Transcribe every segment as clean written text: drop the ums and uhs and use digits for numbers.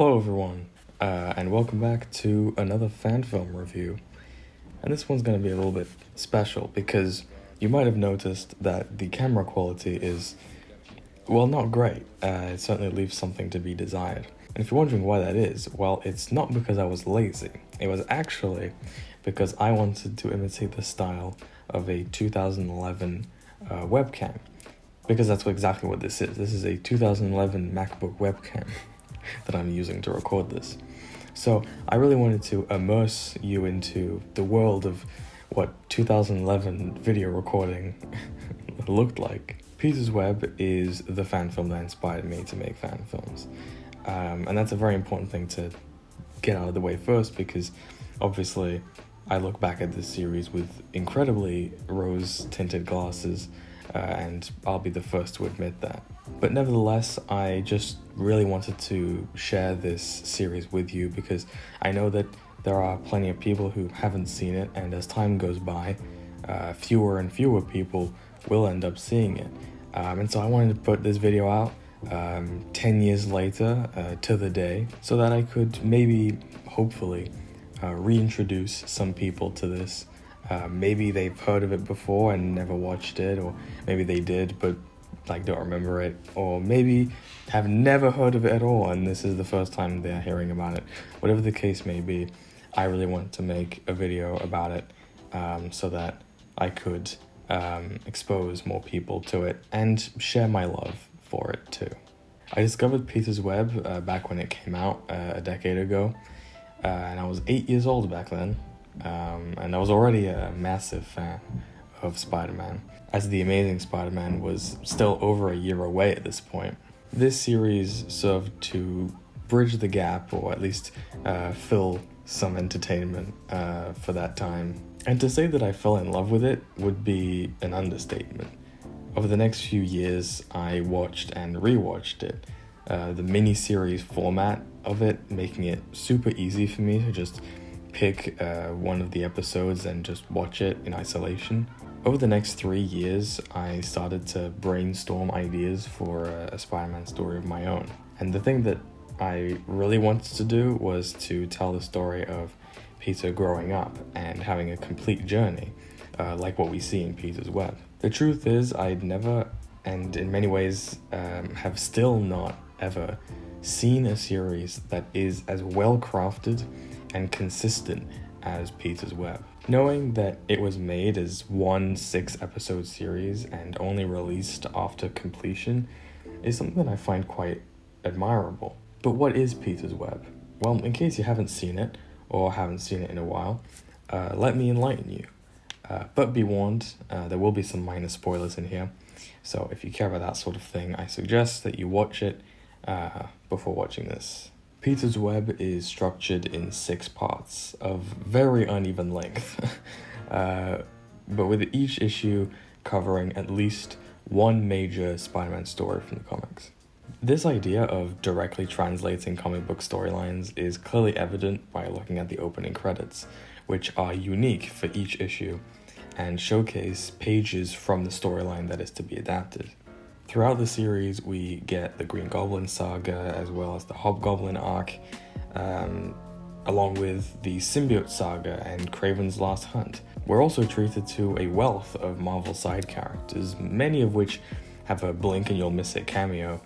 Hello everyone, and welcome back to another fan film review. And this one's going to be a little bit special because you might have noticed that the camera quality is, well, not great. It certainly leaves something to be desired. And if you're wondering why that is, well, it's not because I was lazy. It was actually because I wanted to imitate the style of a 2011 webcam. Because that's exactly what this is. This is a 2011 MacBook webcam that I'm using to record this. So I really wanted to immerse you into the world of what 2011 video recording looked like. Peter's Web is the fan film that inspired me to make fan films. And that's a very important thing to get out of the way first, because obviously I look back at this series with incredibly rose-tinted glasses, and I'll be the first to admit that. But nevertheless, I just really wanted to share this series with you because I know that there are plenty of people who haven't seen it, and as time goes by, fewer and fewer people will end up seeing it. And so I wanted to put this video out 10 years later to the day, so that I could maybe, hopefully, reintroduce some people to this. Maybe they've heard of it before and never watched it, or maybe they did but don't remember it, or maybe have never heard of it at all and this is the first time they're hearing about it. Whatever the case may be, I really wanted to make a video about it so that I could expose more people to it and share my love for it too. I discovered Peter's Web back when it came out a decade ago, and I was 8 years old back then. And I was already a massive fan of Spider-Man, as The Amazing Spider-Man was still over a year away at this point. This series served to bridge the gap, or at least fill some entertainment for that time. And to say that I fell in love with it would be an understatement. Over the next few years, I watched and rewatched it. The mini-series format of it, making it super easy for me to just pick one of the episodes and just watch it in isolation. Over the next 3 years, I started to brainstorm ideas for a Spider-Man story of my own. And the thing that I really wanted to do was to tell the story of Peter growing up and having a complete journey, like what we see in Peter's Web. The truth is, I'd never, and in many ways have still not ever, seen a series that is as well crafted and consistent as Peter's Web. Knowing that it was made as one 6-episode series and only released after completion is something that I find quite admirable. But what is Peter's Web? Well, in case you haven't seen it, or haven't seen it in a while, let me enlighten you. But be warned, there will be some minor spoilers in here, so if you care about that sort of thing, I suggest that you watch it before watching this. Peter's Web is structured in 6 parts of very uneven length, but with each issue covering at least one major Spider-Man story from the comics. This idea of directly translating comic book storylines is clearly evident by looking at the opening credits, which are unique for each issue and showcase pages from the storyline that is to be adapted. Throughout the series, we get the Green Goblin saga, as well as the Hobgoblin arc, along with the Symbiote saga and Kraven's Last Hunt. We're also treated to a wealth of Marvel side characters, many of which have a blink and you'll miss it cameo,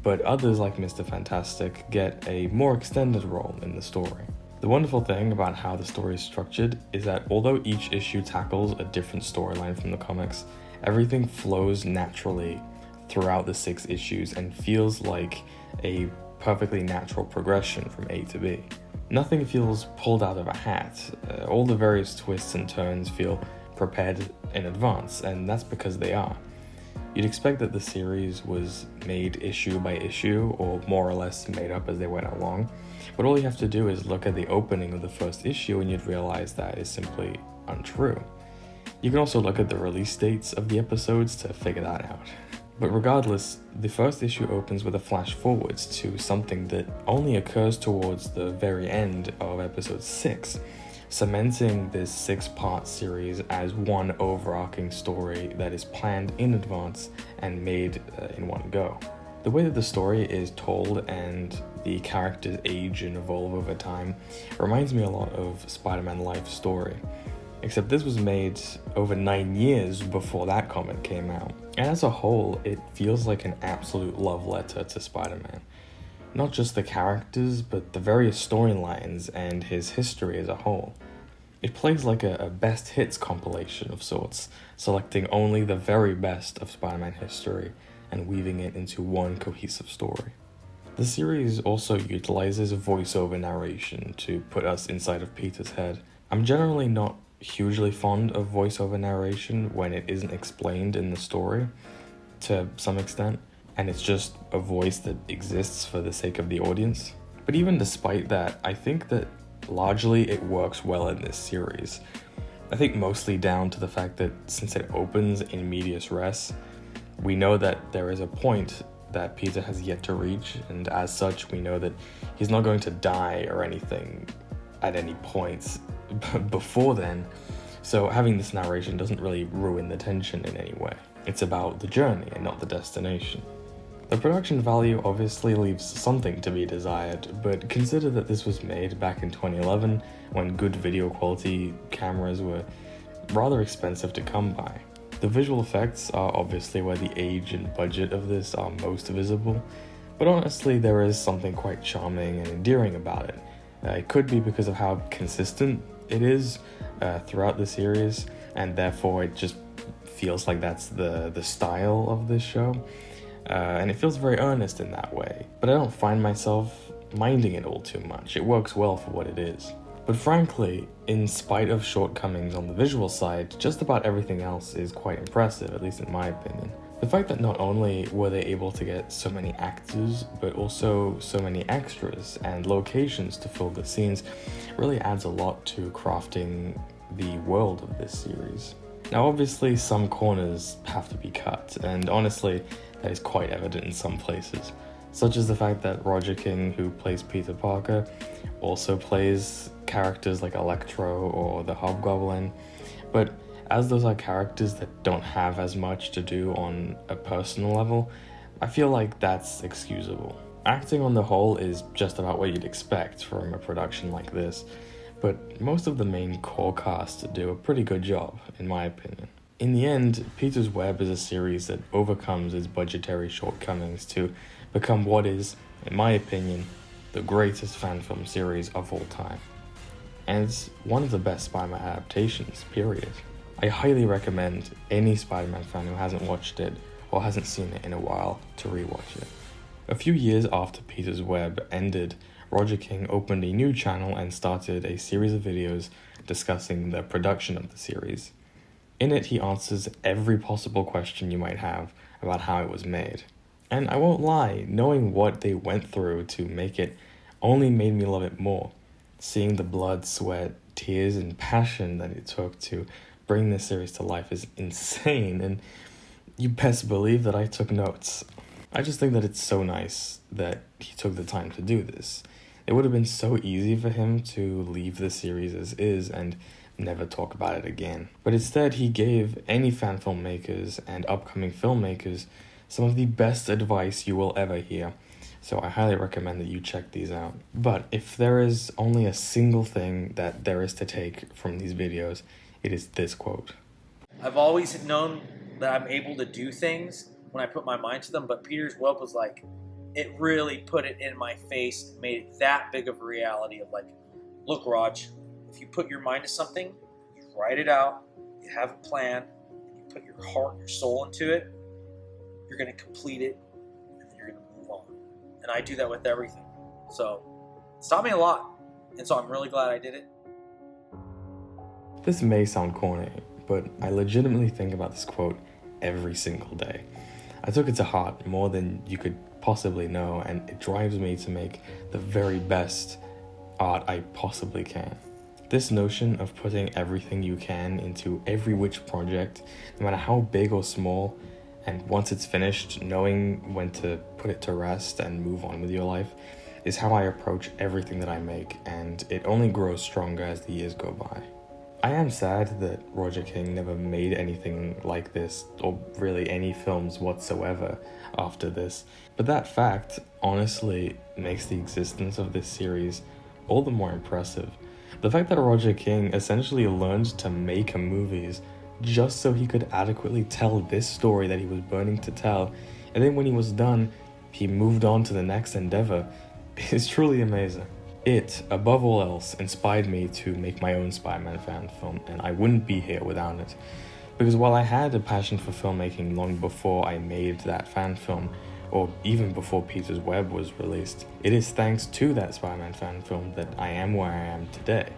but others, like Mr. Fantastic, get a more extended role in the story. The wonderful thing about how the story is structured is that although each issue tackles a different storyline from the comics, everything flows naturally throughout the 6 issues and feels like a perfectly natural progression from A to B. Nothing feels pulled out of a hat. All the various twists and turns feel prepared in advance, and that's because they are. You'd expect that the series was made issue by issue, or more or less made up as they went along, but all you have to do is look at the opening of the first issue and you'd realize that is simply untrue. You can also look at the release dates of the episodes to figure that out. But regardless, the first issue opens with a flash forwards to something that only occurs towards the very end of episode 6, cementing this 6-part series as one overarching story that is planned in advance and made in one go. The way that the story is told and the characters age and evolve over time reminds me a lot of Spider-Man Life Story. Except this was made over 9 years before that comic came out. And as a whole, it feels like an absolute love letter to Spider-Man. Not just the characters, but the various storylines and his history as a whole. It plays like a best hits compilation of sorts, selecting only the very best of Spider-Man history and weaving it into one cohesive story. The series also utilizes voiceover narration to put us inside of Peter's head. I'm generally not hugely fond of voiceover narration when it isn't explained in the story to some extent, and it's just a voice that exists for the sake of the audience. But even despite that, I think that largely it works well in this series. I think mostly down to the fact that since it opens in medias res, we know that there is a point that Peter has yet to reach, and as such we know that he's not going to die or anything at any point before then, so having this narration doesn't really ruin the tension in any way. It's about the journey and not the destination. The production value obviously leaves something to be desired, but consider that this was made back in 2011 when good video quality cameras were rather expensive to come by. The visual effects are obviously where the age and budget of this are most visible, but honestly there is something quite charming and endearing about it. It could be because of how consistent it is throughout the series, and therefore it just feels like that's the style of this show. And it feels very earnest in that way, but I don't find myself minding it all too much. It works well for what it is. But frankly, in spite of shortcomings on the visual side, just about everything else is quite impressive, at least in my opinion. The fact that not only were they able to get so many actors, but also so many extras and locations to fill the scenes really adds a lot to crafting the world of this series. Now obviously some corners have to be cut, and honestly that is quite evident in some places, such as the fact that Roger King, who plays Peter Parker, also plays characters like Electro or the Hobgoblin, but as those are characters that don't have as much to do on a personal level, I feel like that's excusable. Acting on the whole is just about what you'd expect from a production like this, but most of the main core cast do a pretty good job, in my opinion. In the end, Peter's Web is a series that overcomes its budgetary shortcomings to become what is, in my opinion, the greatest fan film series of all time. And it's one of the best Spider-Man adaptations, period. I highly recommend any Spider-Man fan who hasn't watched it or hasn't seen it in a while to rewatch it. A few years after Peter's Web ended, Roger King opened a new channel and started a series of videos discussing the production of the series. In it, he answers every possible question you might have about how it was made. And I won't lie, knowing what they went through to make it only made me love it more. Seeing the blood, sweat, tears, and passion that it took to bring this series to life is insane, and you best believe that I took notes. I just think that it's so nice that he took the time to do this. It would have been so easy for him to leave the series as is and never talk about it again. But instead, he gave any fan filmmakers and upcoming filmmakers some of the best advice you will ever hear. So I highly recommend that you check these out. But if there is only a single thing that there is to take from these videos, it is this quote. I've always known that I'm able to do things when I put my mind to them, but Peter's Web was like, it really put it in my face, made it that big of a reality of like, look, Raj, if you put your mind to something, you write it out, you have a plan, and you put your heart, your soul into it, you're going to complete it, and then you're going to move on. And I do that with everything. So it's taught me a lot, and so I'm really glad I did it. This may sound corny, but I legitimately think about this quote every single day. I took it to heart more than you could possibly know, and it drives me to make the very best art I possibly can. This notion of putting everything you can into every which project, no matter how big or small, and once it's finished, knowing when to put it to rest and move on with your life, is how I approach everything that I make, and it only grows stronger as the years go by. I am sad that Roger King never made anything like this, or really any films whatsoever after this, but that fact honestly makes the existence of this series all the more impressive. The fact that Roger King essentially learned to make movies just so he could adequately tell this story that he was burning to tell, and then when he was done, he moved on to the next endeavor, is truly amazing. It, above all else, inspired me to make my own Spider-Man fan film, and I wouldn't be here without it. Because while I had a passion for filmmaking long before I made that fan film, or even before Peter's Web was released, it is thanks to that Spider-Man fan film that I am where I am today.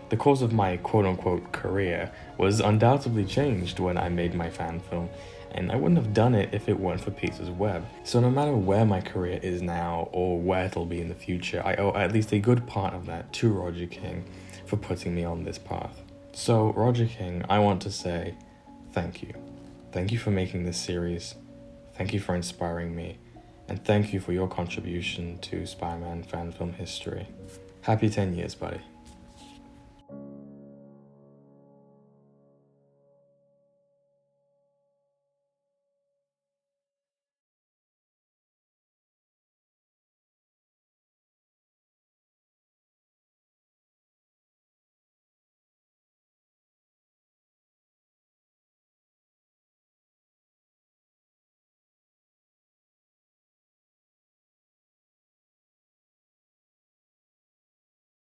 The course of my quote-unquote career was undoubtedly changed when I made my fan film, and I wouldn't have done it if it weren't for Peter's Web. So no matter where my career is now, or where it'll be in the future, I owe at least a good part of that to Roger King for putting me on this path. So Roger King, I want to say thank you. Thank you for making this series, thank you for inspiring me, and thank you for your contribution to Spider-Man fan film history. Happy 10 years, buddy.